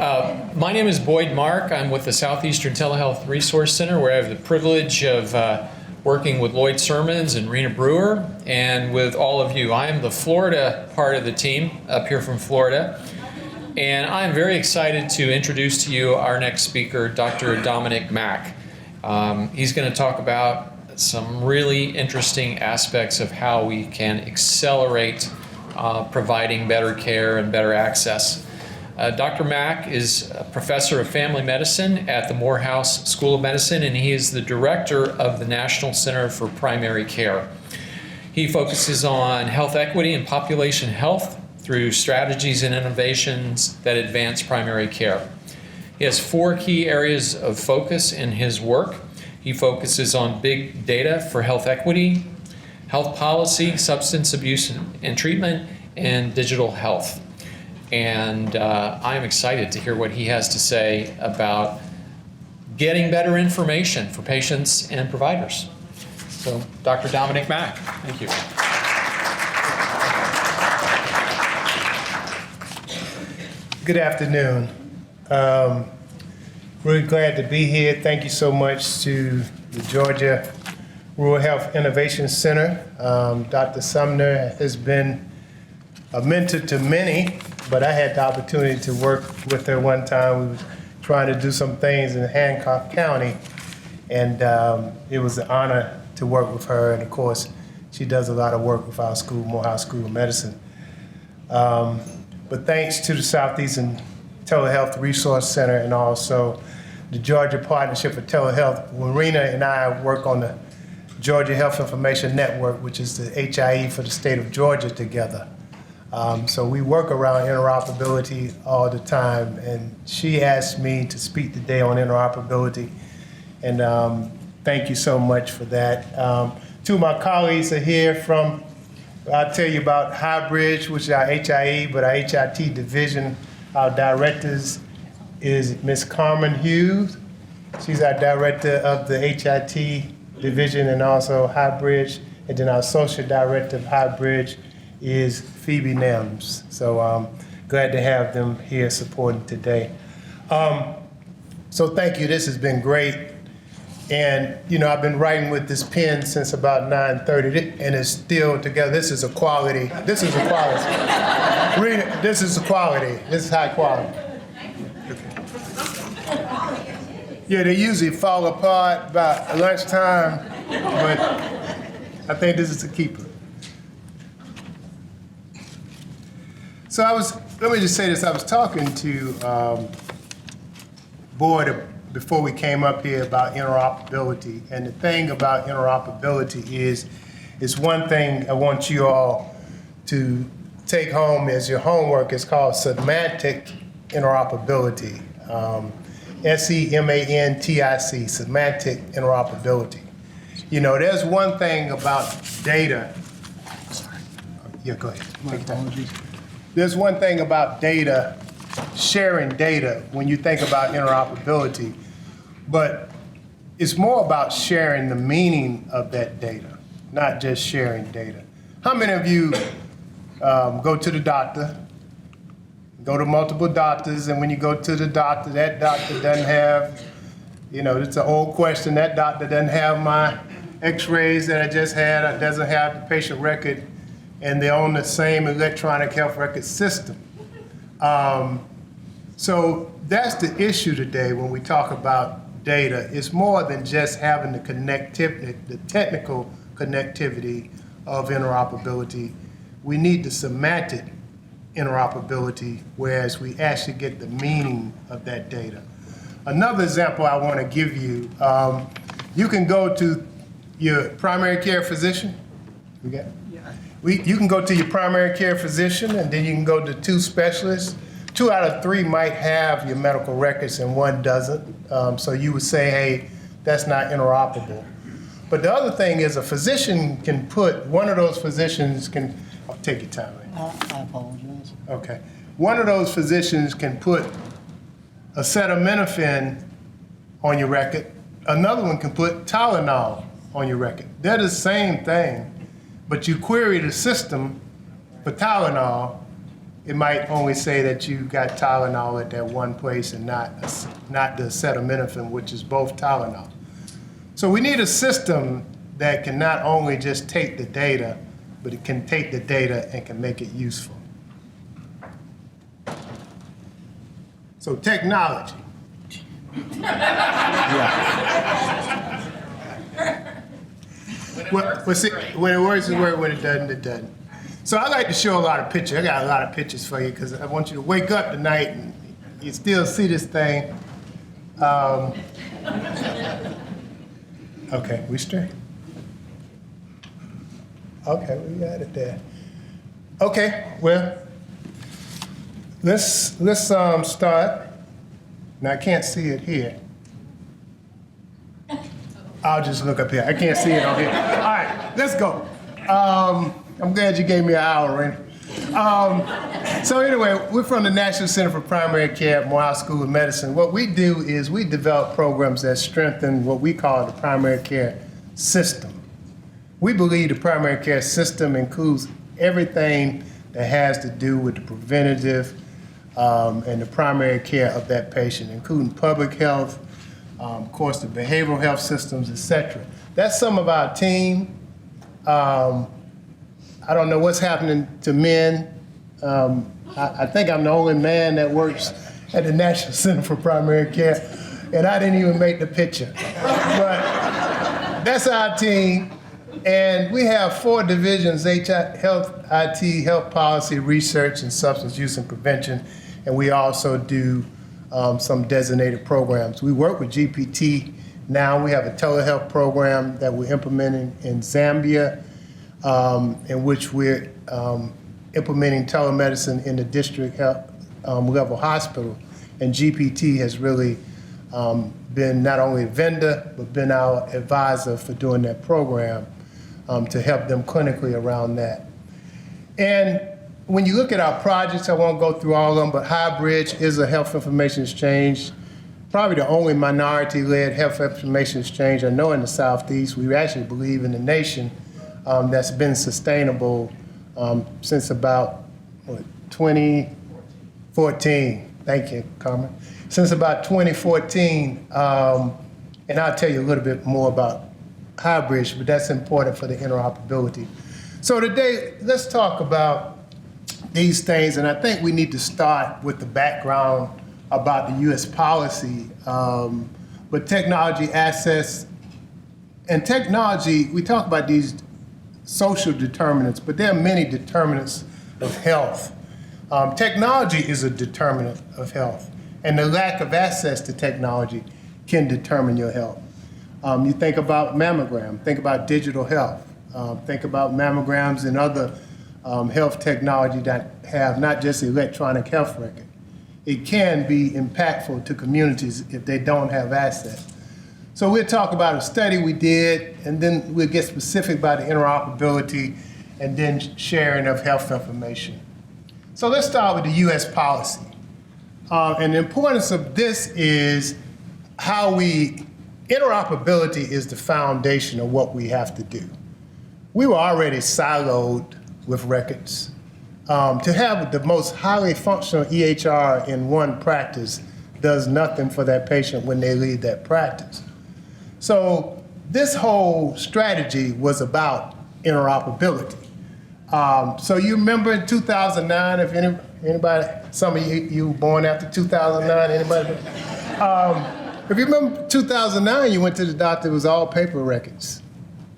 My name is Boyd Mark. I'm with the Southeastern Telehealth Resource Center, where I have the privilege of working with Lloyd Sermons and Rena Brewer and with all of you. I am the Florida part of the team up here from Florida, and I'm very excited to introduce to you our next speaker, Dr. Dominic Mack. He's going to talk about some really interesting aspects of how we can accelerate providing better care and better access. Dr. Mack is a professor of family medicine at the Morehouse School of Medicine, and he is the director of the National Center for Primary Care. He focuses on health equity and population health through strategies and innovations that advance primary care. He has 4 key areas of focus in his work. He focuses on big data for health equity, health policy, substance abuse and treatment, and digital health. And I'm excited to hear what he has to say about getting better information for patients and providers. So, Dr. Dominic Mack, thank you. Good afternoon. Really glad to be here. Thank you so much to the Georgia Rural Health Innovation Center. Dr. Sumner has been a mentor to many, but I had the opportunity to work with her one time. We were trying to do some things in Hancock County, and it was an honor to work with her. And of course, she does a lot of work with our school, Morehouse School of Medicine. But thanks to the Southeastern Telehealth Resource Center and also the Georgia Partnership for Telehealth, Rena and I work on the Georgia Health Information Network, which is the HIE for the state of Georgia together. So we work around interoperability all the time, and she asked me to speak today on interoperability, and thank you so much for that. 2 of my colleagues are here from, I'll tell you about Highbridge, which is our HIE, but our HIT division, our directors is Ms. Carmen Hughes. She's our director of the HIT division and also Highbridge, and then our associate director of Highbridge is Phoebe Nems. So glad to have them here supporting today. So thank you, this has been great. And you know, I've been writing with this pen since about 9:30, and it's still together. This is a quality. This is a quality. Read it. This is a quality. This is high quality. Yeah, they usually fall apart about lunchtime, but I think this is a keeper. So let me just say this, I was talking to Boyd before we came up here about interoperability, and the thing about interoperability is one thing I want you all to take home as your homework. It's called semantic interoperability, SEMANTIC, semantic interoperability. You know, there's one thing about data. Sorry. Yeah, go ahead. My apologies. There's one thing about data, sharing data, when you think about interoperability, but it's more about sharing the meaning of that data, not just sharing data. How many of you go to the doctor, go to multiple doctors, and when you go to the doctor, that doctor doesn't have, you know, it's an old question, that doctor doesn't have my x-rays that I just had, or doesn't have the patient record, and they're on the same electronic health record system. So that's the issue today when we talk about data. It's more than just having the connectivity, the technical connectivity of interoperability. We need the semantic interoperability, whereas we actually get the meaning of that data. Another example I want to give you, you can go to your primary care physician. You got it? You can go to your primary care physician, and then you can go to 2 specialists. 2 out of 3 might have your medical records and 1 doesn't. So you would say, hey, that's not interoperable. But the other thing is a physician can put, one of those physicians can, I'll take your time. I apologize. Okay. One of those physicians can put acetaminophen on your record. Another one can put Tylenol on your record. They're the same thing, but you query the system for Tylenol, it might only say that you got Tylenol at that one place and not the acetaminophen, which is both Tylenol. So we need a system that can not only just take the data, but it can take the data and can make it useful. So technology. Yeah. When it works, it works. When it doesn't, it doesn't. So I like to show a lot of pictures. I got a lot of pictures for you because I want you to wake up tonight and you still see this thing. Okay, we straight. Okay, we got it there. Okay, well, let's start. Now I can't see it here. I'll just look up here. I can't see it on here. All right, let's go. I'm glad you gave me an hour, Randy. So anyway, we're from the National Center for Primary Care at Morehouse School of Medicine. What we do is we develop programs that strengthen what we call the primary care system. We believe the primary care system includes everything that has to do with the preventative and the primary care of that patient, including public health, of course, the behavioral health systems, et cetera. That's some of our team. I don't know what's happening to men. I think I'm the only man that works at the National Center for Primary Care, and I didn't even make the picture. But that's our team. And we have 4 divisions: health, IT, health policy, research, and substance use and prevention. And we also do some designated programs. We work with GPT now. We have a telehealth program that we're implementing in Zambia, in which we're implementing telemedicine in the district health level hospital. And GPT has really been not only a vendor, but been our advisor for doing that program to help them clinically around that. And when you look at our projects, I won't go through all of them, but HighBridge is a health information exchange, probably the only minority-led health information exchange I know in the Southeast. We actually believe in the nation that's been sustainable since about 2014. Thank you, Carmen. Since about 2014, and I'll tell you a little bit more about HighBridge, but that's important for the interoperability. So today, let's talk about these things, and I think we need to start with the background about the U.S. policy, but technology access. And technology, we talk about these social determinants, but there are many determinants of health. Technology is a determinant of health, and the lack of access to technology can determine your health. You think about mammogram, think about digital health, think about mammograms and other health technology that have not just electronic health record. It can be impactful to communities if they don't have access. So we'll talk about a study we did, and then we'll get specific about the interoperability and then sharing of health information. So let's start with the U.S. policy. And the importance of this is interoperability is the foundation of what we have to do. We were already siloed with records. To have the most highly functional EHR in one practice does nothing for that patient when they leave that practice. So this whole strategy was about interoperability. So you remember in 2009, if anybody, some of you were born after 2009, anybody? If you remember 2009, you went to the doctor, it was all paper records.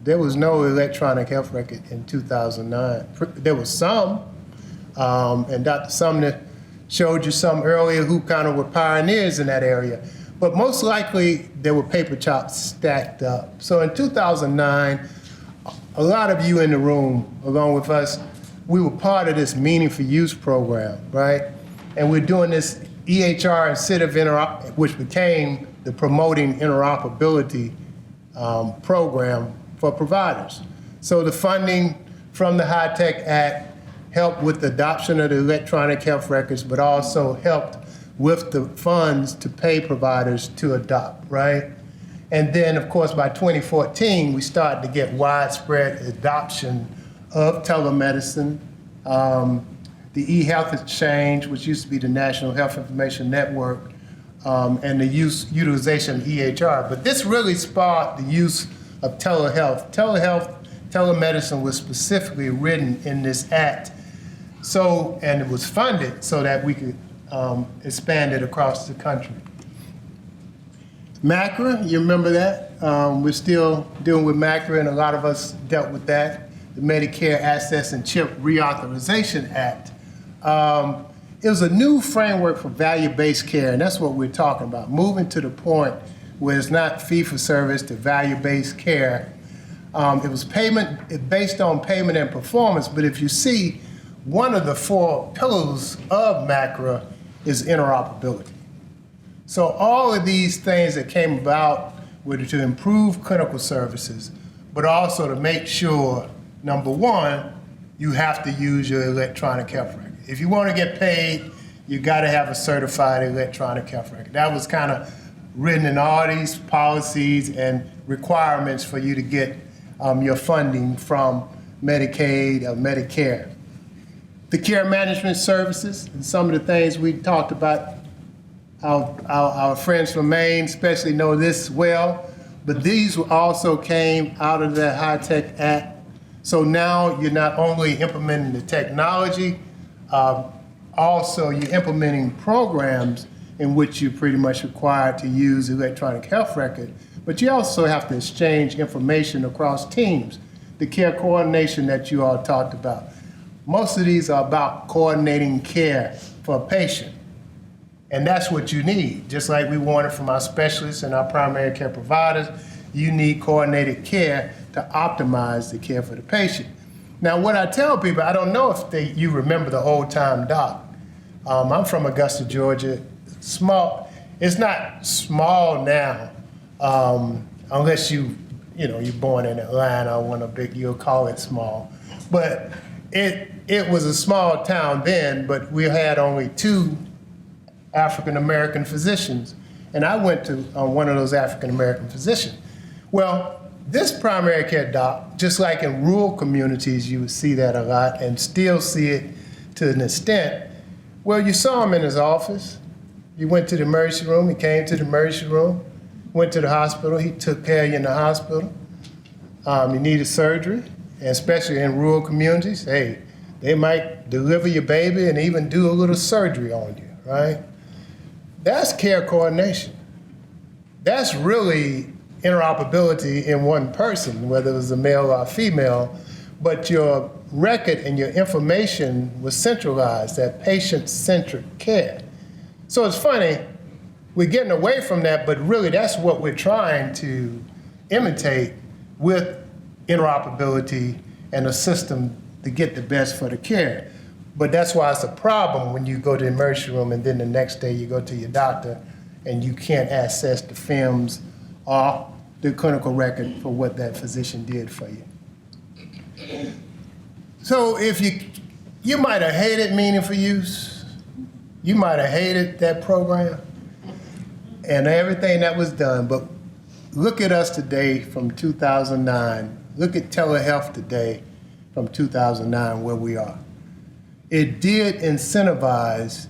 There was no electronic health record in 2009. There was some, and Dr. Sumner showed you some earlier who kind of were pioneers in that area. But most likely, there were paper chops stacked up. So in 2009, a lot of you in the room, along with us, we were part of this Meaningful Use program, right? And we're doing this EHR incentive which became the Promoting Interoperability program for providers. So the funding from the HITECH Act helped with the adoption of the electronic health records, but also helped with the funds to pay providers to adopt, right? And then, of course, by 2014, we started to get widespread adoption of telemedicine. the eHealth Exchange, which used to be the National Health Information Network, and the utilization of EHR. But this really sparked the use of telehealth. Telemedicine was specifically written in this act, and it was funded so that we could expand it across the country. MACRA, you remember that? We're still dealing with MACRA, and a lot of us dealt with that, the Medicare Access and CHIP Reauthorization Act. It was a new framework for value-based care, and that's what we're talking about, moving to the point where it's not fee-for-service to value-based care. It was based on payment and performance, but if you see, one of the 4 pillars of MACRA is interoperability. So all of these things that came about were to improve clinical services, but also to make sure, number one, you have to use your electronic health record. If you want to get paid, you got to have a certified electronic health record. That was kind of written in all these policies and requirements for you to get your funding from Medicaid or Medicare. The care management services and some of the things we talked about, our friends from Maine especially know this well, but these also came out of the HITECH Act. So now you're not only implementing the technology, also you're implementing programs in which you're pretty much required to use electronic health record, but you also have to exchange information across teams. The care coordination that you all talked about. Most of these are about coordinating care for a patient. And that's what you need. Just like we want it from our specialists and our primary care providers, you need coordinated care to optimize the care for the patient. Now, what I tell people, I don't know if you remember the old time doc. I'm from Augusta, Georgia. Small, it's not small now, unless you're born in Atlanta or you'll call it small. But it was a small town then, but we had only 2 African-American physicians. And I went to one of those African-American physicians. Well, this primary care doc, just like in rural communities, you would see that a lot and still see it to an extent. Well, you saw him in his office. You went to the emergency room, he came to the emergency room, went to the hospital, he took care of you in the hospital. You needed surgery, and especially in rural communities, hey, they might deliver your baby and even do a little surgery on you, right? That's care coordination. That's really interoperability in one person, whether it was a male or a female, but your record and your information was centralized, that patient-centric care. So it's funny, we're getting away from that, but really that's what we're trying to imitate with interoperability and a system to get the best for the care. But that's why it's a problem when you go to the emergency room and then the next day you go to your doctor and you can't access the films or the clinical record for what that physician did for you. So if you might have hated Meaning for Use, you might have hated that program and everything that was done, but look at us today from 2009. Look at telehealth today from 2009, where we are. It did incentivize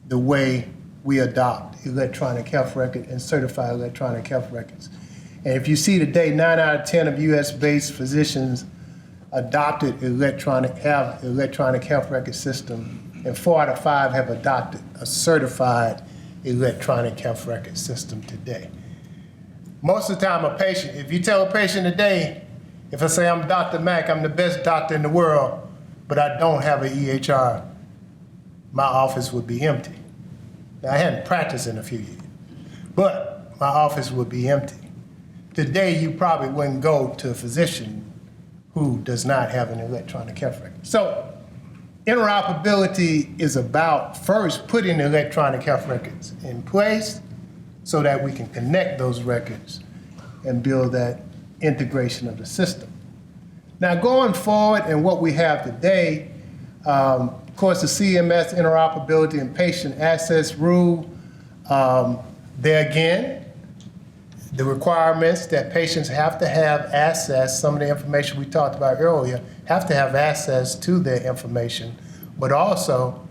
the way we adopt electronic health record and certify electronic health records. And if you see today, 9 out of 10 of US-based physicians adopted electronic health record system, and 4 out of 5 have adopted a certified electronic health record system today. Most of the time, if you tell a patient today, if I say I'm Dr. Mack, I'm the best doctor in the world, but I don't have an EHR, my office would be empty. Now, I hadn't practiced in a few years, but my office would be empty. Today, you probably wouldn't go to a physician who does not have an electronic health record. So interoperability is about first putting electronic health records in place so that we can connect those records and build that integration of the system. Now, going forward and what we have today, of course, the CMS interoperability and patient access rule, there again, the requirements that patients have to have access, some of the information we talked about earlier, have to have access to their information but also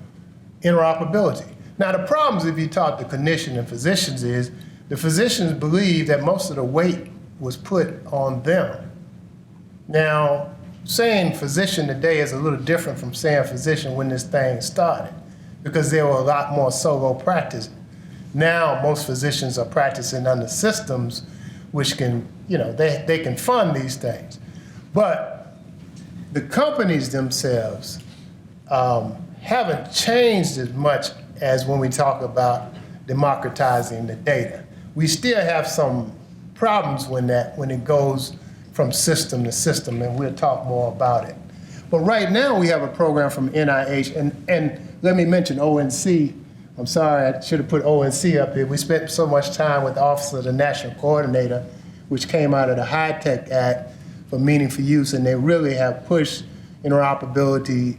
interoperability. Now, the problems if you talk to clinicians and physicians is the physicians believe that most of the weight was put on them. Now, saying physician today is a little different from saying physician when this thing started, because there were a lot more solo practice. Now, most physicians are practicing under systems which can, they can fund these things. But the companies themselves haven't changed as much as when we talk about democratizing the data. We still have some problems when it goes from system to system, and we'll talk more about it. But right now we have a program from NIH, and let me mention ONC. I'm sorry, I should have put ONC up here. We spent so much time with the Office of the National Coordinator, which came out of the HITECH Act for Meaningful Use, and they really have pushed interoperability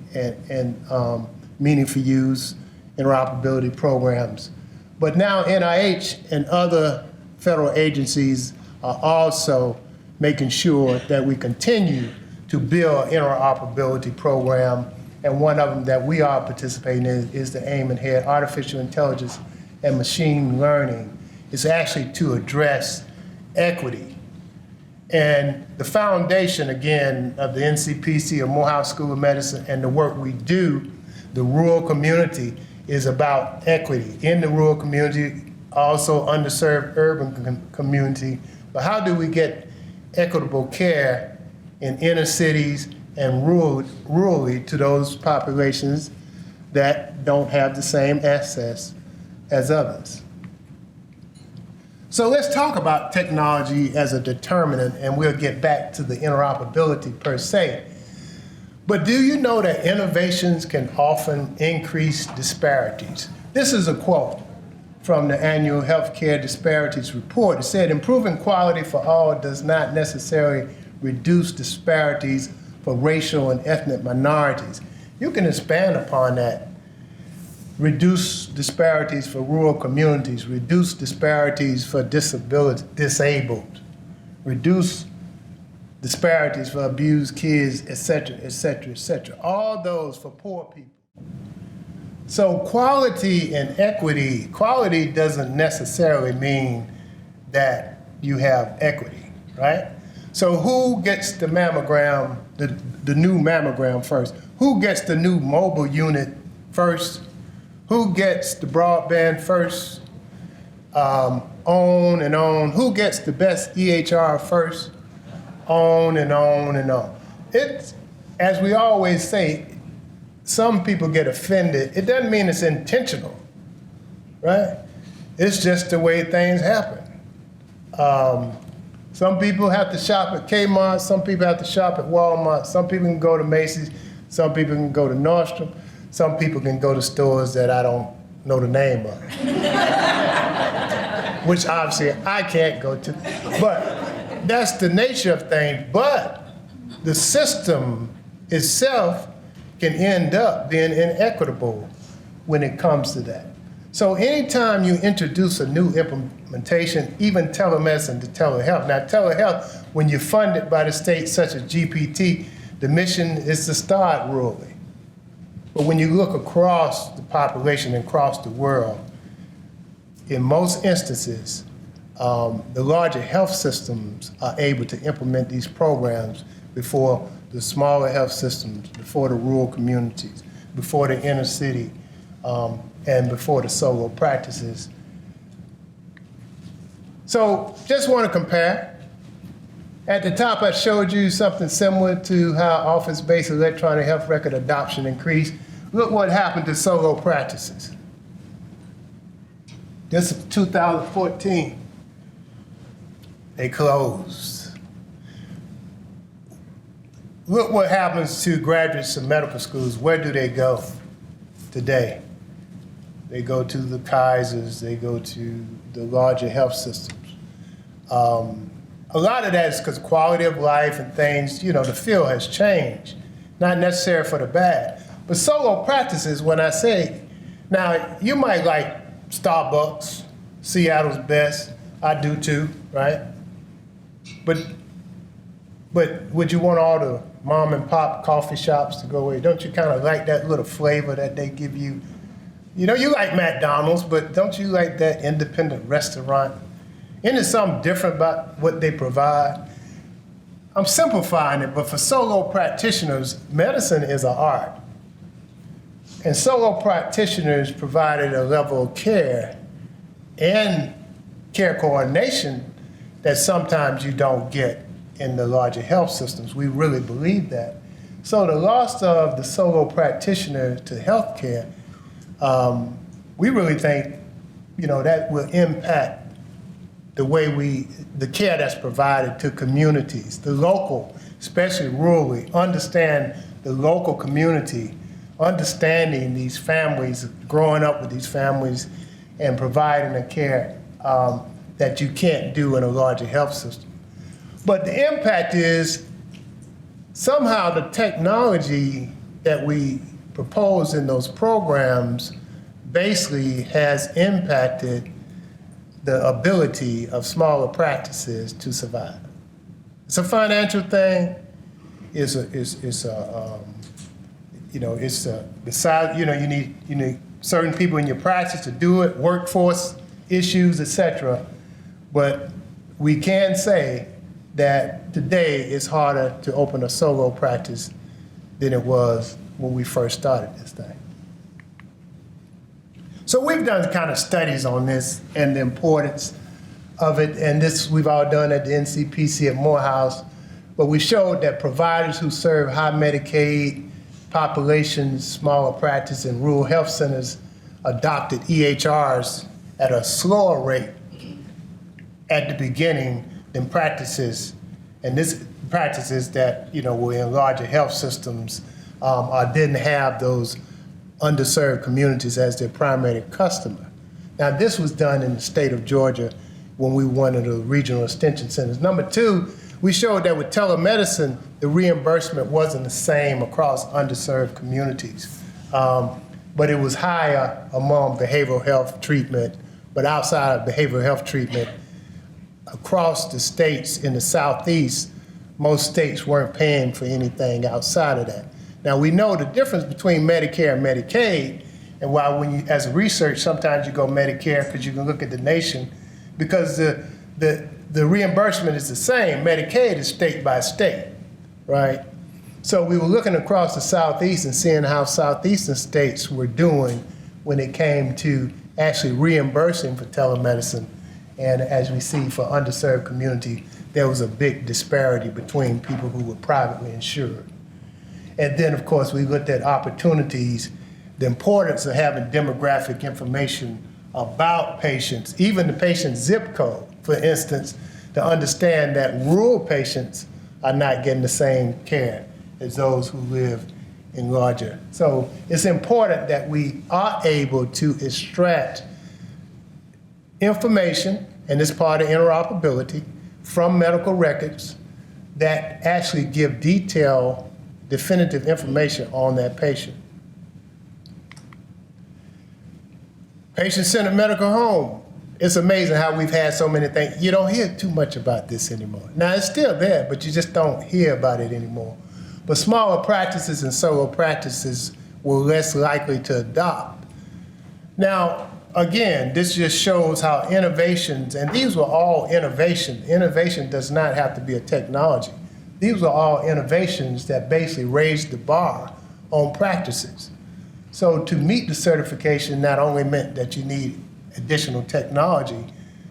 and meaningful use interoperability programs. But now NIH and other federal agencies are also making sure that we continue to build interoperability program, and one of them that we are participating in is the AIM and HEAD, Artificial Intelligence and Machine Learning. It's actually to address equity. And the foundation, again, of the NCPC or Morehouse School of Medicine and the work we do, the rural community, is about equity in the rural community, also underserved urban community. But how do we get equitable care in inner cities and rurally to those populations that don't have the same access as others? So let's talk about technology as a determinant, and we'll get back to the interoperability per se. But do you know that innovations can often increase disparities? This is a quote from the annual Healthcare Disparities Report. It said, improving quality for all does not necessarily reduce disparities for racial and ethnic minorities. You can expand upon that. Reduce disparities for rural communities, reduce disparities for disabled, reduce disparities for abused kids, et cetera, et cetera, et cetera. All those for poor people. So quality and equity, quality doesn't necessarily mean that you have equity, right? So who gets the mammogram, the new mammogram first? Who gets the new mobile unit first? Who gets the broadband first? On and on. Who gets the best EHR first? On and on and on. It's, as we always say, some people get offended. It doesn't mean it's intentional, right? It's just the way things happen. Some people have to shop at Kmart, some people have to shop at Walmart, some people can go to Macy's, some people can go to Nordstrom, some people can go to stores that I don't know the name of, which obviously I can't go to. But that's the nature of things. But the system itself can end up being inequitable when it comes to that. So anytime you introduce a new implementation, even telemedicine to telehealth. Now telehealth, when you're funded by the state such as GPT, the mission is to start rurally. But when you look across the population and across the world, in most instances, the larger health systems are able to implement these programs before the smaller health systems, before the rural communities, before the inner city, and before the solo practices. So just want to compare. At the top, I showed you something similar to how office-based electronic health record adoption increased. Look what happened to solo practices. This is 2014. They closed. Look what happens to graduates of medical schools. Where do they go today? They go to the Kaisers, they go to the larger health systems. A lot of that is because quality of life and things, you know, the field has changed. Not necessarily for the bad. But solo practices, when I say, now you might like Starbucks, Seattle's best, I do too, right? But would you want all the mom and pop coffee shops to go away? Don't you kind of like that little flavor that they give you? You know, you like McDonald's, but don't you like that independent restaurant? Isn't there something different about what they provide? I'm simplifying it, but for solo practitioners, medicine is an art. And solo practitioners provided a level of care and care coordination that sometimes you don't get in the larger health systems. We really believe that. So the loss of the solo practitioner to healthcare, we really think, you know, that will impact the way the care that's provided to communities, the local, especially rurally, understand the local community, understanding these families, growing up with these families, and providing the care that you can't do in a larger health system. But the impact is somehow the technology that we propose in those programs basically has impacted the ability of smaller practices to survive. It's a financial thing. It's the size. You know, you need certain people in your practice to do it, workforce issues, etc. But we can say that today it's harder to open a solo practice than it was when we first started this thing. So we've done kind of studies on this and the importance of it, and this we've all done at the NCPC at Morehouse, but we showed that providers who serve high Medicaid populations, smaller practice, and rural health centers adopted EHRs at a slower rate at the beginning than practices, and this practices that, you know, were in larger health systems or didn't have those underserved communities as their primary customer. Now, this was done in the state of Georgia when we were one of the regional extension centers. Number two, we showed that with telemedicine, the reimbursement wasn't the same across underserved communities, but it was higher among behavioral health treatment, but outside of behavioral health treatment, across the states in the Southeast, most states weren't paying for anything outside of that. Now, we know the difference between Medicare and Medicaid, and why when you, as a research, sometimes you go Medicare because you can look at the nation, because the reimbursement is the same. Medicaid is state by state, right? So we were looking across the Southeast and seeing how Southeastern states were doing when it came to actually reimbursing for telemedicine. And as we see for underserved community, there was a big disparity between people who were privately insured. And then, of course, we looked at opportunities, the importance of having demographic information about patients, even the patient's zip code, for instance, to understand that rural patients are not getting the same care as those who live in larger. So it's important that we are able to extract information, and this part of interoperability, from medical records that actually give detailed, definitive information on that patient. Patient-centered medical home. It's amazing how we've had so many things. You don't hear too much about this anymore. Now, it's still there, but you just don't hear about it anymore. But smaller practices and solo practices were less likely to adopt. Now, again, this just shows how innovations, and these were all innovation. Innovation does not have to be a technology. These were all innovations that basically raised the bar on practices. So to meet the certification not only meant that you need additional technology,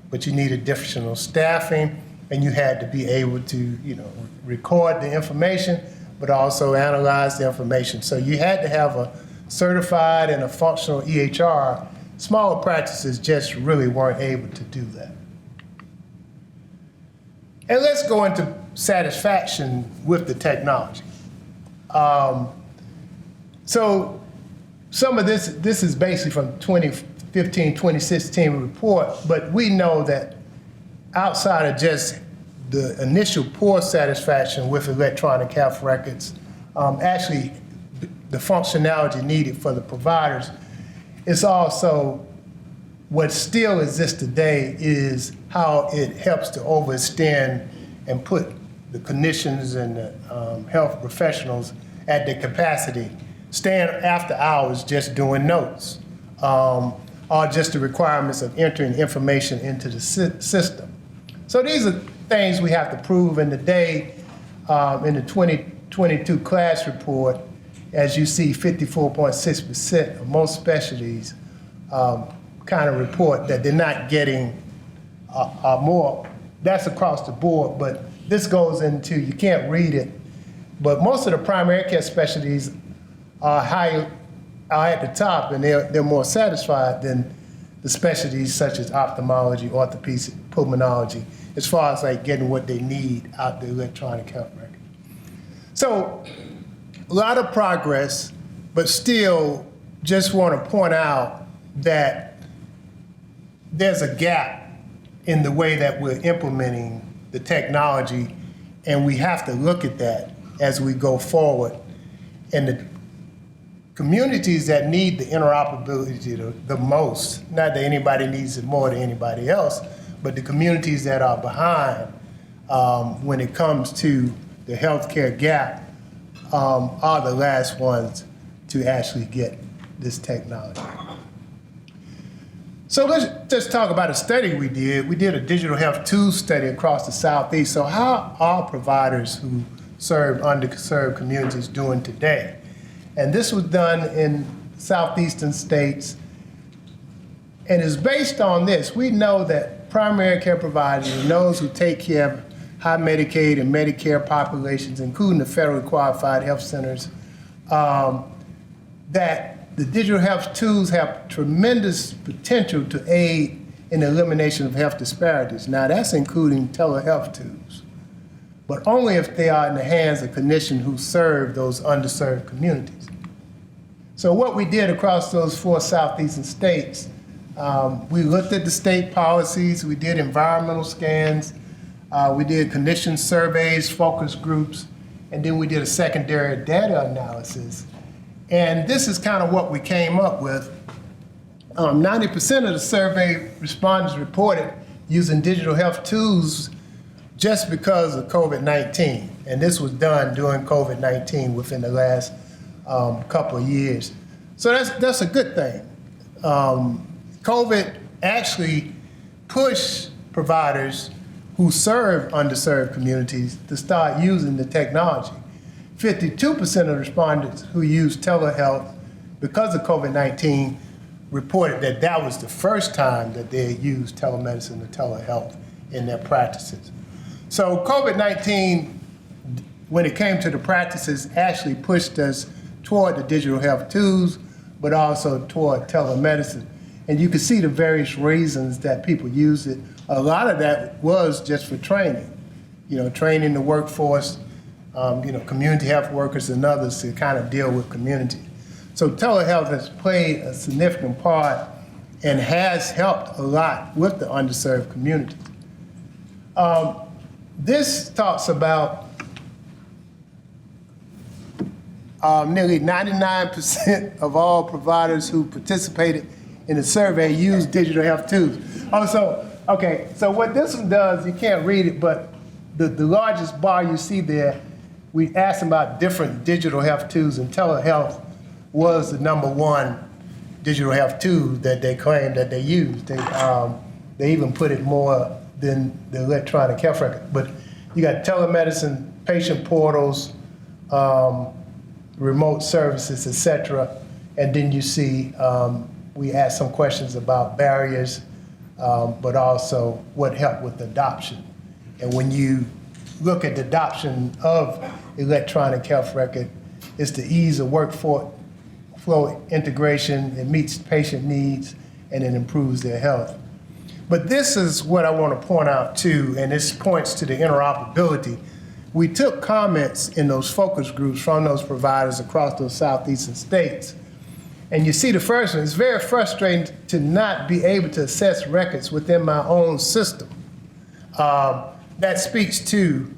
but you need additional staffing, and you had to be able to, you know, record the information, but also analyze the information. So you had to have a certified and a functional EHR. Smaller practices just really weren't able to do that. And let's go into satisfaction with the technology. So some of this is basically from 2015, 2016 report, but we know that outside of just the initial poor satisfaction with electronic health records, actually the functionality needed for the providers, it's also what still exists today is how it helps to overextend and put the clinicians and the health professionals at their capacity, staying after hours just doing notes, or just the requirements of entering information into the system. So these are things we have to prove. In the day, in the 2022 class report, as you see, 54.6% of most specialties kind of report that they're not getting more. That's across the board, but this goes into, you can't read it, but most of the primary care specialties are at the top, and they're more satisfied than the specialties such as ophthalmology, orthopedics, pulmonology, as far as like getting what they need out the electronic health record. So a lot of progress, but still just want to point out that there's a gap in the way that we're implementing the technology, and we have to look at that as we go forward. And the communities that need the interoperability the most, not that anybody needs it more than anybody else, but the communities that are behind when it comes to the healthcare gap are the last ones to actually get this technology. So let's just talk about a study we did. We did a digital health tools study across the Southeast. So how are providers who serve underserved communities doing today? And this was done in Southeastern states, and is based on this. We know that primary care providers and those who take care of high Medicaid and Medicare populations, including the federally qualified health centers, that the digital health tools have tremendous potential to aid in the elimination of health disparities. Now, that's including telehealth tools, but only if they are in the hands of clinicians who serve those underserved communities. So what we did across those 4 Southeastern states, we looked at the state policies, we did environmental scans, we did condition surveys, focus groups, and then we did a secondary data analysis. And this is kind of what we came up with. 90% of the survey respondents reported using digital health tools just because of COVID-19. And this was done during COVID-19 within the last couple of years. So that's a good thing. COVID actually pushed providers who serve underserved communities to start using the technology. 52% of the respondents who used telehealth because of COVID-19 reported that that was the first time that they had used telemedicine or telehealth in their practices. So COVID-19, when it came to the practices, actually pushed us toward the digital health tools, but also toward telemedicine. And you can see the various reasons that people use it. A lot of that was just for training, training the workforce, community health workers and others to kind of deal with community. So telehealth has played a significant part and has helped a lot with the underserved communities. This talks about nearly 99% of all providers who participated in the survey used digital health tools. So what this one does, you can't read it, but the largest bar you see there, we asked them about different digital health tools, and telehealth was the #1 digital health tool that they claimed that they used. They even put it more than the electronic health record. But you got telemedicine, patient portals, remote services, et cetera. And then you see, we asked some questions about barriers, but also what helped with adoption. And when you look at the adoption of electronic health record, it's the ease of workflow integration, it meets patient needs, and it improves their health. But this is what I want to point out too, and this points to the interoperability. We took comments in those focus groups from those providers across those southeastern states. And you see the first one, it's very frustrating to not be able to access records within my own system. That speaks to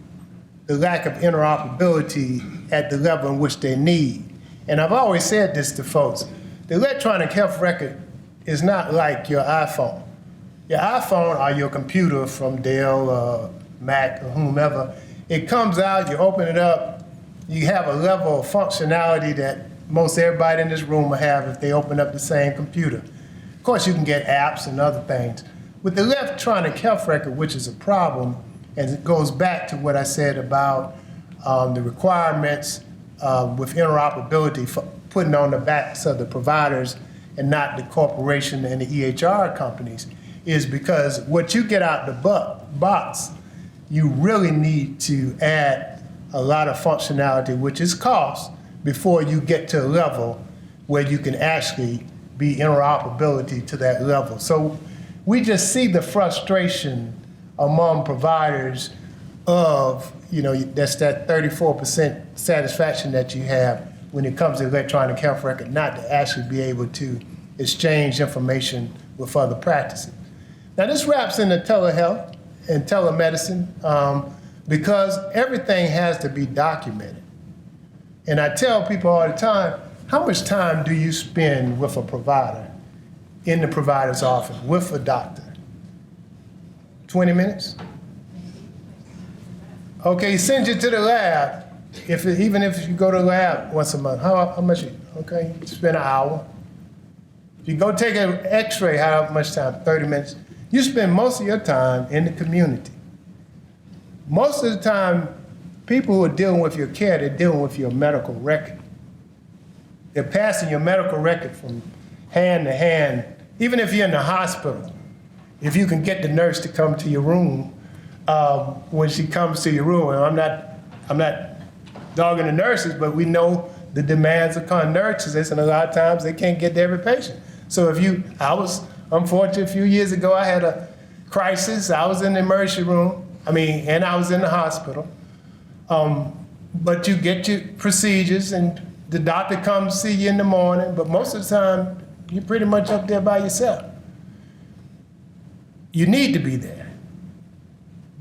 the lack of interoperability at the level in which they need. And I've always said this to folks, the electronic health record is not like your iPhone. Your iPhone or your computer from Dell, Mack, or whomever, It comes out, you open it up, you have a level of functionality that most everybody in this room will have if they open up the same computer. Of course, you can get apps and other things. With the electronic health record, which is a problem, and it goes back to what I said about the requirements with interoperability for putting on the backs of the providers and not the corporation and the EHR companies, is because what you get out the box, you really need to add a lot of functionality, which is cost, before you get to a level where you can actually be interoperability to that level. So we just see the frustration among providers of, that's that 34% satisfaction that you have when it comes to electronic health record, not to actually be able to exchange information with other practices. Now this wraps into telehealth and telemedicine because everything has to be documented. And I tell people all the time, how much time do you spend with a provider in the provider's office with a doctor? 20 minutes? Okay, he sends you to the lab. Even if you go to the lab once a month, how much? Okay, you spend an hour. If you go take an x-ray, how much time? 30 minutes. You spend most of your time in the community. Most of the time, people who are dealing with your care, they're dealing with your medical record. They're passing your medical record from hand to hand. Even if you're in the hospital, if you can get the nurse to come to your room, when she comes to your room, and I'm not dogging the nurses, but we know the demands upon nurses, and a lot of times they can't get to every patient. So I was unfortunate a few years ago, I had a crisis. I was in the emergency room, and I was in the hospital. But you get your procedures, and the doctor comes see you in the morning, but most of the time, you're pretty much up there by yourself. You need to be there.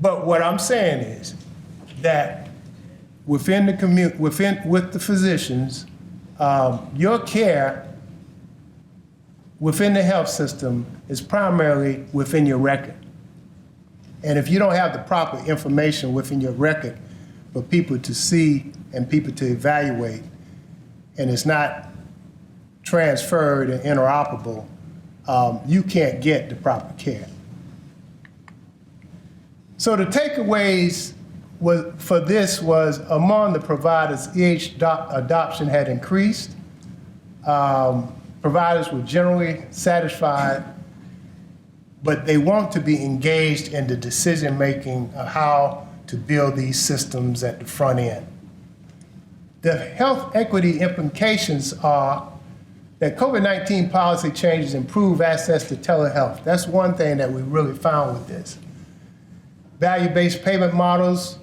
But what I'm saying is that within the with the physicians, your care within the health system is primarily within your record. And if you don't have the proper information within your record for people to see and people to evaluate, and it's not transferred and interoperable, you can't get the proper care. So the takeaways for this was among the providers, adoption had increased. Providers were generally satisfied, but they want to be engaged in the decision-making of how to build these systems at the front end. The health equity implications are that COVID-19 policy changes improve access to telehealth. That's one thing that we really found with this. Value-based payment models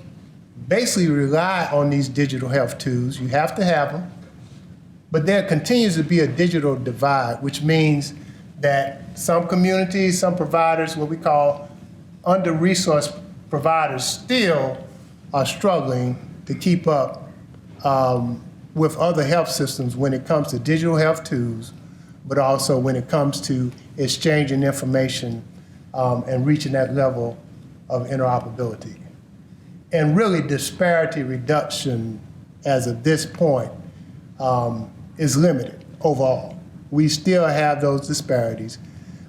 basically rely on these digital health tools. You have to have them. But there continues to be a digital divide, which means that some communities, some providers, what we call under-resourced providers, still are struggling to keep up with other health systems when it comes to digital health tools, but also when it comes to exchanging information and reaching that level of interoperability. And really disparity reduction as of this point is limited overall. We still have those disparities.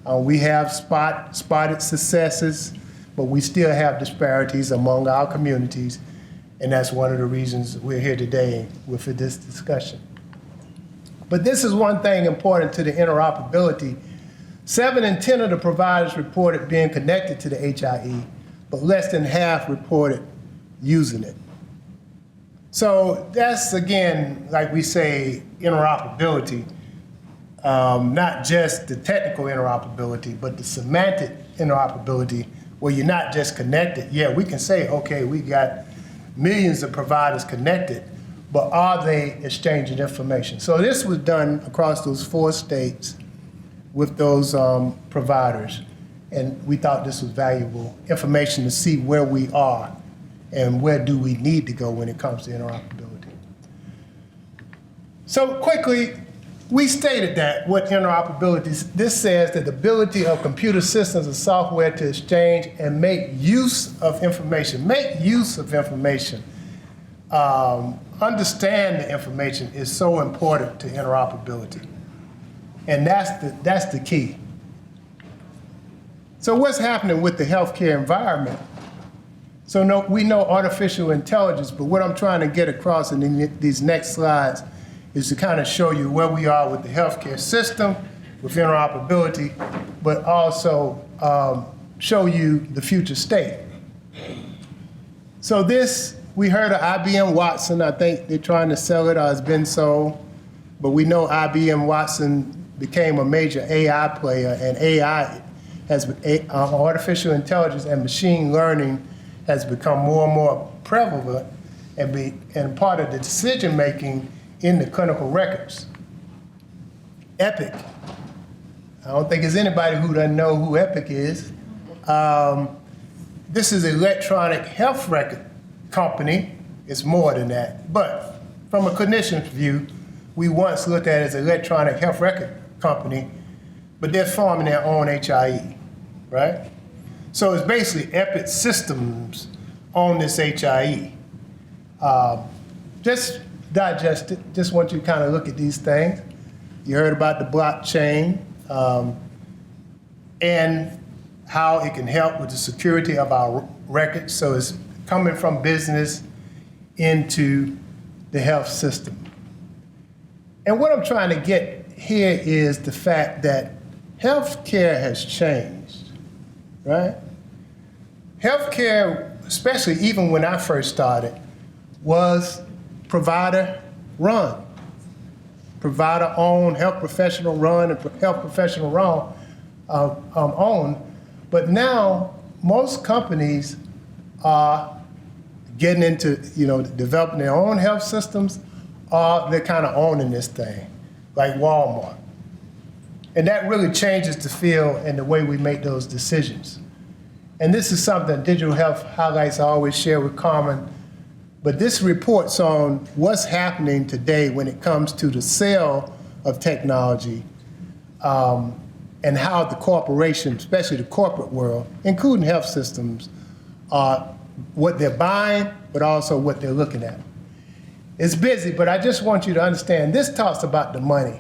We have spotted successes, but we still have disparities among our communities, and that's one of the reasons we're here today with this discussion. But this is one thing important to the interoperability. 7 in 10 of the providers reported being connected to the HIE, but less than half reported using it. So that's, again, like we say, interoperability, not just the technical interoperability, but the semantic interoperability, where you're not just connected. Yeah, we can say, okay, we got millions of providers connected, but are they exchanging information? So this was done across those 4 states with those providers. And we thought this was valuable information to see where we are and where do we need to go when it comes to interoperability. So quickly, We stated that what interoperability, this says that the ability of computer systems and software to exchange and make use of information. Make use of information. Understand the information is so important to interoperability. And that's the key. So what's happening with the healthcare environment? So we know artificial intelligence, but what I'm trying to get across in these next slides is to kind of show you where we are with the healthcare system, with interoperability, but also show you the future state. So this, we heard of IBM Watson. I think they're trying to sell it or it's been sold, but we know IBM Watson became a major AI player, and AI has artificial intelligence and machine learning has become more and more prevalent and part of the decision making in the clinical records. Epic. I don't think there's anybody who doesn't know who Epic is. This is an electronic health record company. It's more than that. But from a clinician's view, we once looked at it as an electronic health record company, but they're forming their own HIE, right? So it's basically Epic systems on this HIE. Just digest it. Just want you to kind of look at these things. You heard about the blockchain and how it can help with the security of our records. So it's coming from business into the health system. And what I'm trying to get here is the fact that healthcare has changed, right? Healthcare, especially even when I first started, was provider run. Provider owned, health professional run, and health professional owned. But now most companies are getting into, developing their own health systems, or they're kind of owning this thing, like Walmart. And that really changes the field and the way we make those decisions. And this is something Digital Health Highlights I always share with Carmen. But this reports on what's happening today when it comes to the sale of technology and how the corporation, especially the corporate world, including health systems, are what they're buying, but also what they're looking at. It's busy, but I just want you to understand, this talks about the money.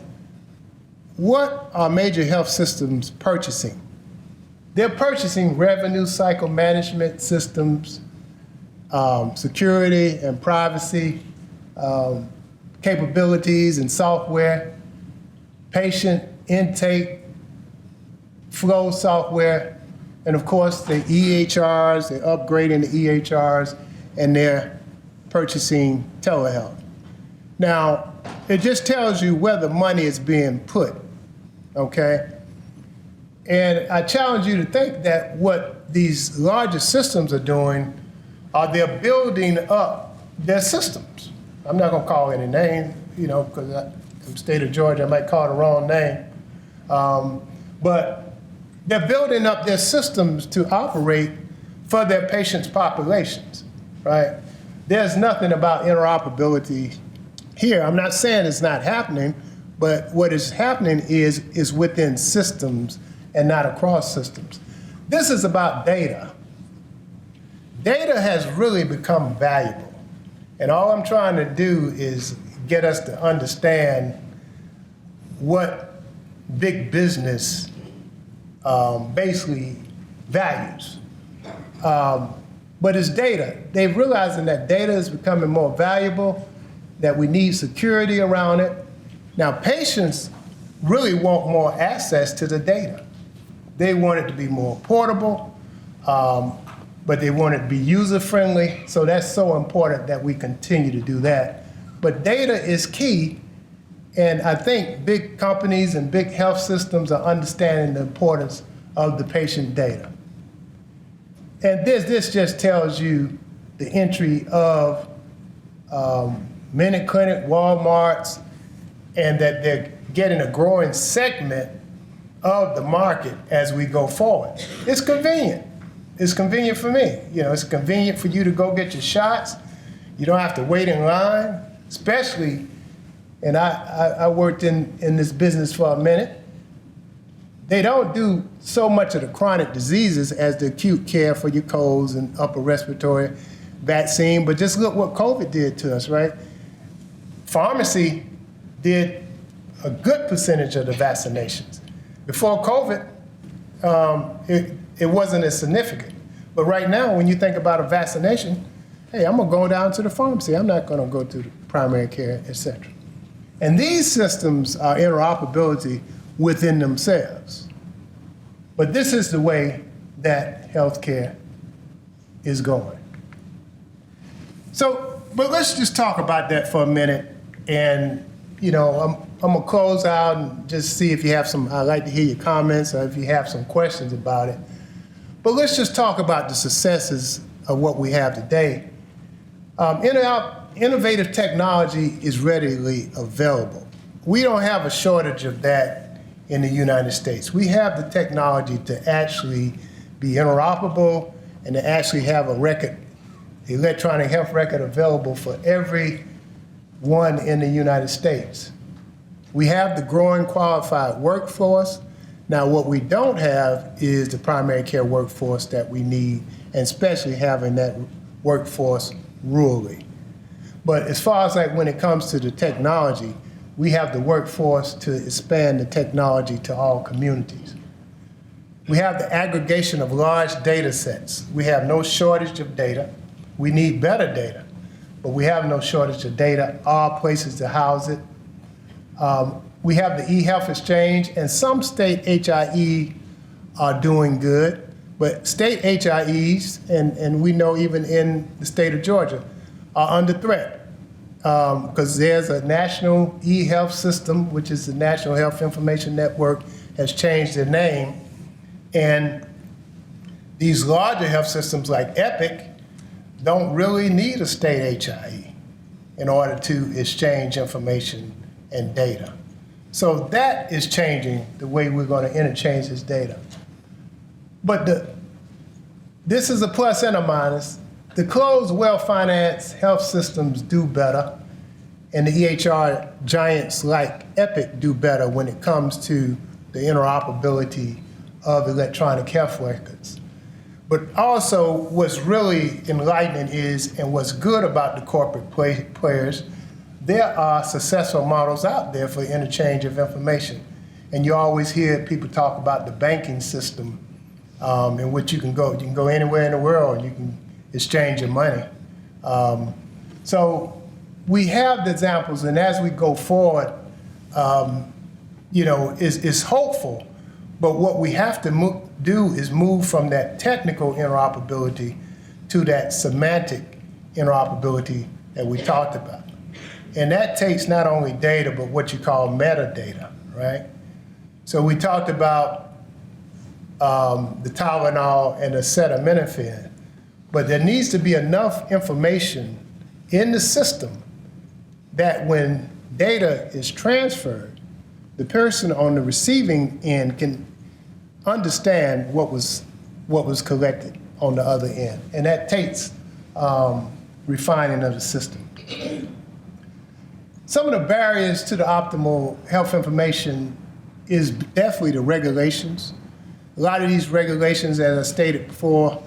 What are major health systems purchasing? They're purchasing revenue cycle management systems, security and privacy capabilities and software, patient intake flow software, and of course the EHRs, they're upgrading the EHRs, and they're purchasing telehealth. Now, it just tells you where the money is being put, okay? And I challenge you to think that what these larger systems are doing are they're building up their systems. I'm not gonna call any name, because I'm state of Georgia, I might call the wrong name. But they're building up their systems to operate for their patients' populations, right? There's nothing about interoperability here. I'm not saying it's not happening, but what is happening is within systems and not across systems. This is about data. Data has really become valuable. And all I'm trying to do is get us to understand what big business basically values. But it's data. They're realizing that data is becoming more valuable, that we need security around it. Now, patients really want more access to the data. They want it to be more portable, but they want it to be user-friendly. So that's so important that we continue to do that. But data is key, and I think big companies and big health systems are understanding the importance of the patient data. And this just tells you the entry of Minute Clinic, Walmarts, and that they're getting a growing segment of the market as we go forward. It's convenient. It's convenient for me. It's convenient for you to go get your shots. You don't have to wait in line, especially and I worked in this business for a minute. They don't do so much of the chronic diseases as the acute care for your colds and upper respiratory vaccine, but just look what COVID did to us, right? Pharmacy did a good percentage of the vaccinations. Before COVID, it wasn't as significant. But right now, when you think about a vaccination, hey, I'm gonna go down to the pharmacy. I'm not gonna go to the primary care, et cetera. And these systems are interoperability within themselves. But this is the way that healthcare is going. So, but let's just talk about that for a minute. And, you know, I'm gonna close out and just see if you have some, I'd like to hear your comments or if you have some questions about it. But let's just talk about the successes of what we have today. Innovative technology is readily available. We don't have a shortage of that in the United States. We have the technology to actually be interoperable and to actually have a record, electronic health record available for everyone in the United States. We have the growing qualified workforce. Now, what we don't have is the primary care workforce that we need, and especially having that workforce rurally. But as far as like when it comes to the technology, we have the workforce to expand the technology to all communities. We have the aggregation of large data sets. We have no shortage of data. We need better data, but we have no shortage of data, all places to house it. We have the eHealth Exchange, and some state HIE are doing good, but state HIEs, and we know even in the state of Georgia, are under threat because there's a national eHealth system, which is the National Health Information Network, has changed their name. And these larger health systems like Epic don't really need a state HIE in order to exchange information and data. So that is changing the way we're going to interchange this data. But this is a plus and a minus. The closed, well-financed health systems do better, and the EHR giants like Epic do better when it comes to the interoperability of electronic health records. But also, what's really enlightening is, and what's good about the corporate players, there are successful models out there for interchange of information. And you always hear people talk about the banking system in which you can go anywhere in the world and you can exchange your money. So we have the examples, and as we go forward, you know, it's hopeful, but what we have to do is move from that technical interoperability to that semantic interoperability that we talked about. And that takes not only data, but what you call metadata, right? So we talked about the Tylenol and the acetaminophen, but there needs to be enough information in the system that when data is transferred, the person on the receiving end can understand what was collected on the other end. And that takes refining of the system. Some of the barriers to the optimal health information is definitely the regulations. A lot of these regulations, as I stated before,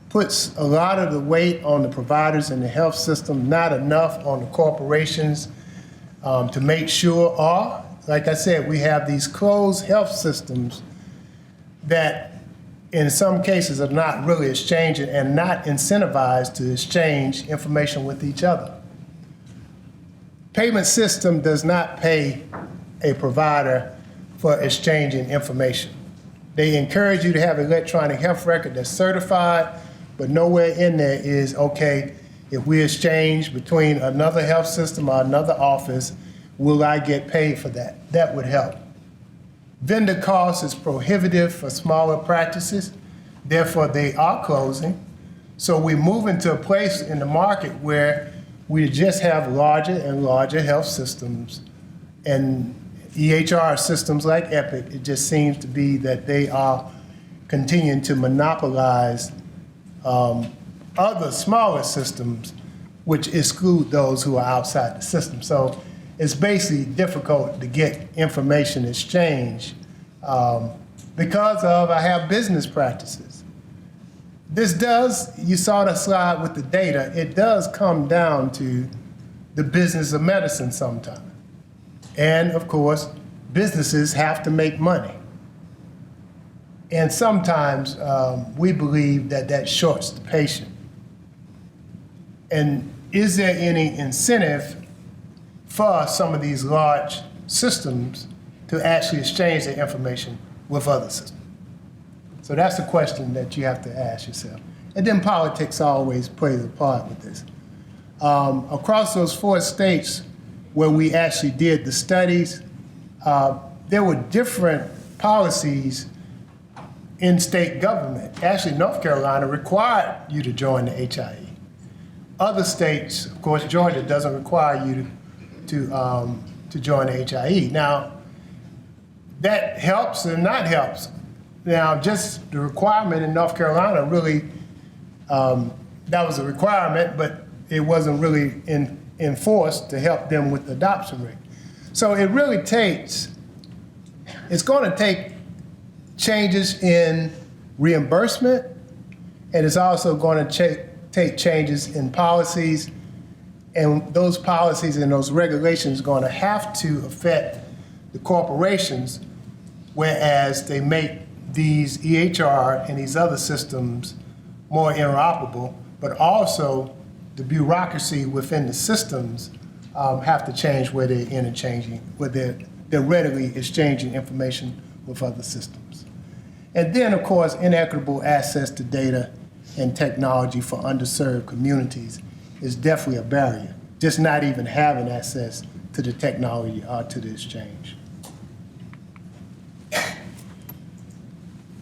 puts a lot of the weight on the providers in the health system, not enough on the corporations to make sure, or, like I said, we have these closed health systems that in some cases are not really exchanging and not incentivized to exchange information with each other. Payment system does not pay a provider for exchanging information. They encourage you to have an electronic health record that's certified, but nowhere in there is, okay, if we exchange between another health system or another office, will I get paid for that? That would help. Vendor cost is prohibitive for smaller practices, therefore they are closing. So we move into a place in the market where we just have larger and larger health systems, and EHR systems like Epic, it just seems to be that they are continuing to monopolize other smaller systems, which exclude those who are outside the system. So it's basically difficult to get information exchange because of I have business practices. This does, you saw the slide with the data, it does come down to the business of medicine sometimes. And of course, businesses have to make money. And sometimes we believe that that shorts the patient. And is there any incentive for some of these large systems to actually exchange their information with other systems? So that's the question that you have to ask yourself. And then politics always plays a part with this. Across those 4 states where we actually did the studies, there were different policies in state government. Actually, North Carolina required you to join the HIE. Other states, of course, Georgia doesn't require you to join the HIE. Now, that helps and not helps. Now, just the requirement in North Carolina really, that was a requirement, but it wasn't really enforced to help them with the adoption rate. So it really takes, it's going to take changes in reimbursement, and it's also going to take changes in policies, and those policies and those regulations are going to have to affect the corporations, whereas they make these EHR and these other systems more interoperable, but also the bureaucracy within the systems have to change where they're interchanging, where they're readily exchanging information with other systems. And then, of course, inequitable access to data and technology for underserved communities is definitely a barrier, just not even having access to the technology or to the exchange.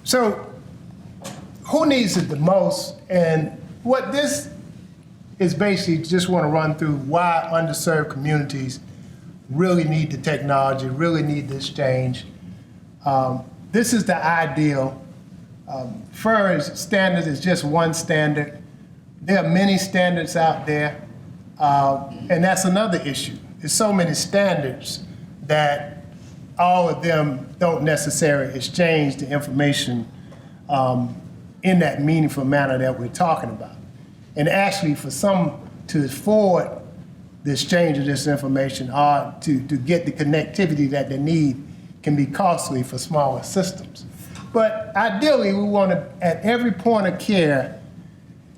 So who needs it the most? And what this is basically, just want to run through why underserved communities really need the technology, really need the exchange. This is the ideal. FERS standard is just one standard. There are many standards out there, and that's another issue. There's so many standards that all of them don't necessarily exchange the information in that meaningful manner that we're talking about. And actually, for some to afford the exchange of this information or to get the connectivity that they need can be costly for smaller systems. But ideally, we want to, at every point of care,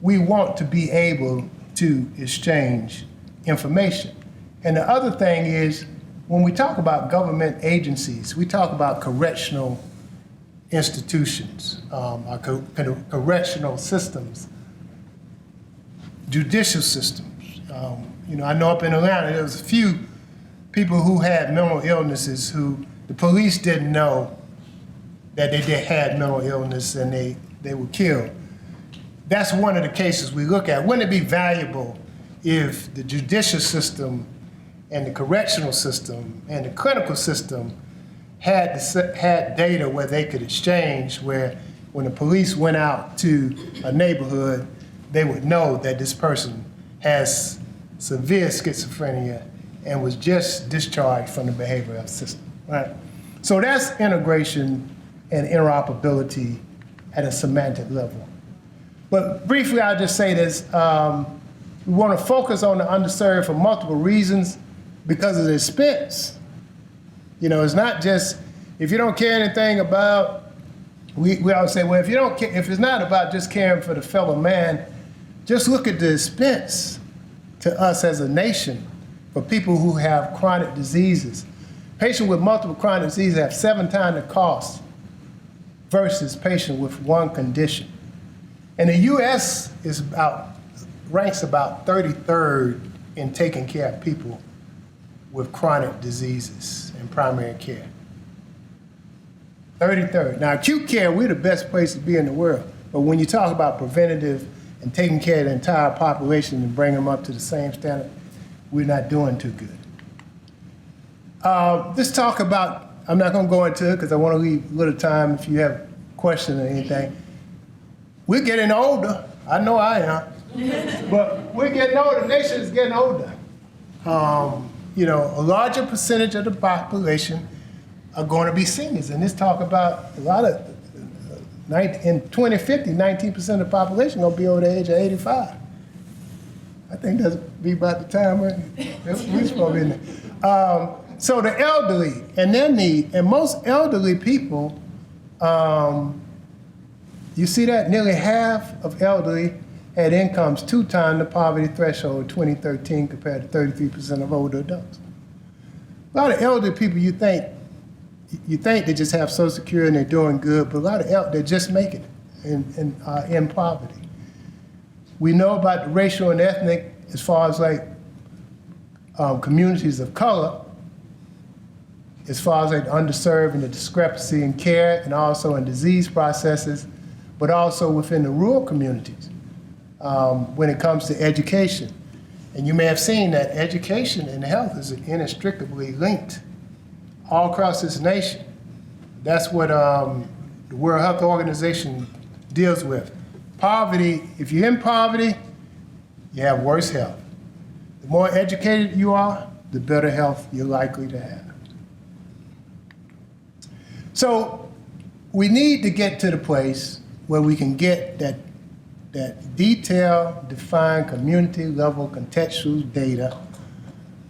we want to be able to exchange information. And the other thing is, when we talk about government agencies, we talk about correctional institutions, correctional systems, judicial systems. I know up in Atlanta, there was a few people who had mental illnesses who the police didn't know that they had mental illness and they were killed. That's one of the cases we look at. Wouldn't it be valuable if the judicial system and the correctional system and the clinical system had data where they could exchange, where when the police went out to a neighborhood, they would know that this person has severe schizophrenia and was just discharged from the behavioral health system, right? So that's integration and interoperability at a semantic level. But briefly, I'll just say this. We want to focus on the underserved for multiple reasons because of the expense. It's not just, if you don't care anything about, we always say, well, if it's not about just caring for the fellow man, just look at the expense to us as a nation for people who have chronic diseases. Patients with multiple chronic diseases have 7 times the cost versus patients with one condition. And the U.S. ranks about 33rd in taking care of people with chronic diseases in primary care. 33rd. Now, acute care, we're the best place to be in the world. But when you talk about preventative and taking care of the entire population and bring them up to the same standard, we're not doing too good. Let's talk about, I'm not going to go into it because I want to leave a little time if you have questions or anything. We're getting older. I know I am. But we're getting older. The nation is getting older. a larger percentage of the population are going to be seniors. And this talk about a lot of, in 2050, 19% of the population going to be over the age of 85. I think that's be about the time we're supposed to be in there. So the elderly and their need, and most elderly people, you see that nearly half of elderly had incomes 2 times the poverty threshold in 2013 compared to 33% of older adults. A lot of elderly people, you think they just have Social Security and they're doing good, but a lot of they're just making it in poverty. We know about the racial and ethnic as far as like communities of color, as far as like the underserved and the discrepancy in care and also in disease processes, but also within the rural communities when it comes to education. And you may have seen that education and health is inextricably linked all across this nation. That's what the World Health Organization deals with. Poverty, if you're in poverty, you have worse health. The more educated you are, the better health you're likely to have. So we need to get to the place where we can get that detailed, defined, community-level contextual data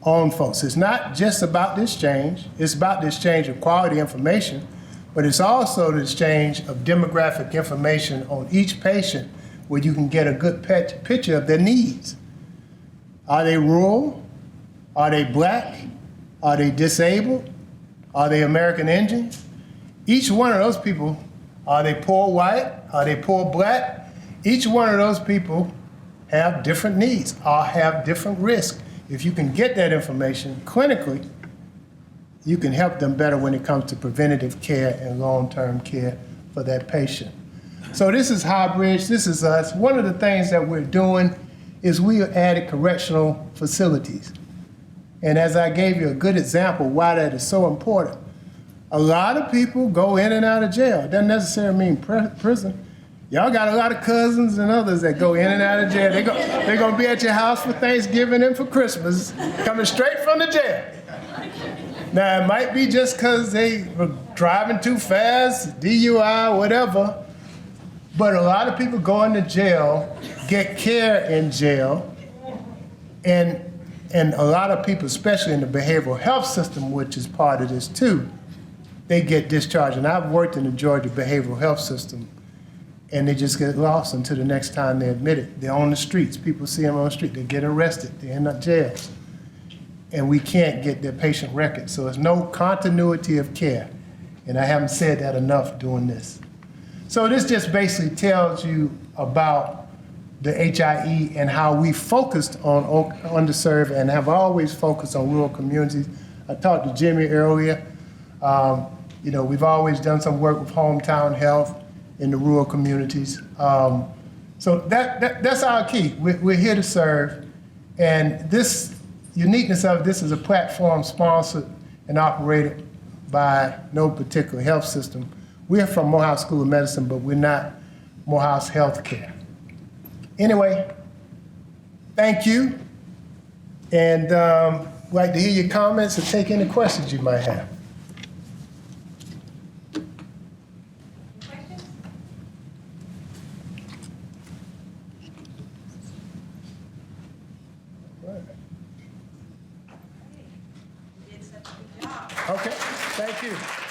on folks. It's not just about the exchange. It's about the exchange of quality information, but it's also the exchange of demographic information on each patient where you can get a good picture of their needs. Are they rural? Are they black? Are they disabled? Are they American Indian? Each one of those people, are they poor white? Are they poor black? Each one of those people have different needs or have different risks. If you can get that information clinically, you can help them better when it comes to preventative care and long-term care for that patient. So this is Highbridge, this is us. One of the things that we're doing is we added correctional facilities. And as I gave you a good example why that is so important, a lot of people go in and out of jail. It doesn't necessarily mean prison. Y'all got a lot of cousins and others that go in and out of jail. They're going to be at your house for Thanksgiving and for Christmas, coming straight from the jail. Now, it might be just because they were driving too fast, DUI, whatever, but a lot of people go into jail, get care in jail, and a lot of people, especially in the behavioral health system, which is part of this too, they get discharged. And I've worked in the Georgia behavioral health system, and they just get lost until the next time they're admitted. They're on the streets. People see them on the street. They get arrested. They end up jail. And we can't get their patient records. So there's no continuity of care. And I haven't said that enough doing this. So this just basically tells you about the HIE and how we focused on underserved and have always focused on rural communities. I talked to Jimmy earlier. We've always done some work with hometown health in the rural communities. So that's our key. We're here to serve. And this uniqueness of this is a platform sponsored and operated by no particular health system. We're from Morehouse School of Medicine, but we're not Morehouse Healthcare. Anyway, thank you. And I'd like to hear your comments and take any questions you might have. Okay, thank you.